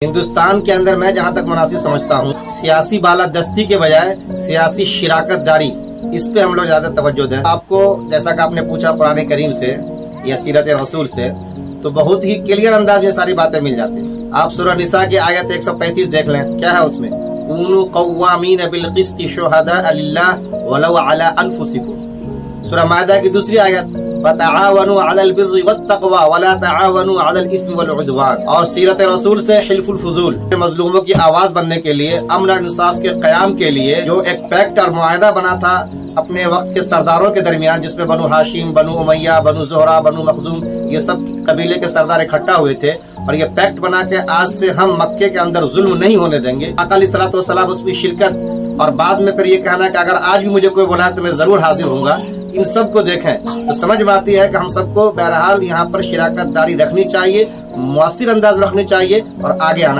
ہندوستان کے اندر میں جہاں تک مناسب سمجھتا ہوں سیاسی بالادستی کے بجائے سیاسی شراکت داری، اس پہ ہم لوگ زیادہ توجہ دیں۔ آپ کو جیسا کہ آپ نے پوچھا قرآن کریم سے یا سیرت رسول سے، تو بہت ہی کلیئر انداز میں ساری باتیں مل جاتی ہیں۔ آپ سورہ نساء کی آیت 135 دیکھ لیں، کیا ہے اس میں؟ کونوا قوامین بالقسط شہداء للہ ولو علی انفسکم۔ سورہ مائدہ کی دوسری آیت وَتَعَاوَنُوا عَلَى الْبِرِّ وَالتَّقْوَى وَلَا تَعَاوَنُوا عَلَى الْإِثْمِ وَالْعُدْوَانِ۔ اور سیرت رسول سے حلف الفضول، مظلوموں کی آواز بننے کے لیے، امن اور انصاف کے قیام کے لیے جو ایک پیکٹ اور معاہدہ بنا تھا اپنے وقت کے سرداروں کے درمیان، جس میں بنو ہاشم، بنو امیہ، بنو زہرہ، بنو مخزوم، یہ سب قبیلے کے سردار اکٹھا ہوئے تھے، اور یہ پیکٹ بنا کے آج سے ہم مکے کے اندر ظلم نہیں ہونے دیں گے۔ آقا علیہ الصلوۃ والسلام اس میں شرکت، اور بعد میں پھر یہ کہنا کہ اگر آج بھی مجھے کوئی بلائے تو میں ضرور حاضر ہوں گا، ان سب کو دیکھیں تو سمجھ میں آتی ہے کہ ہم سب کو بہرحال یہاں پر شراکت داری رکھنی چاہیے، مؤثر انداز رکھنی چاہیے اور آگے آنا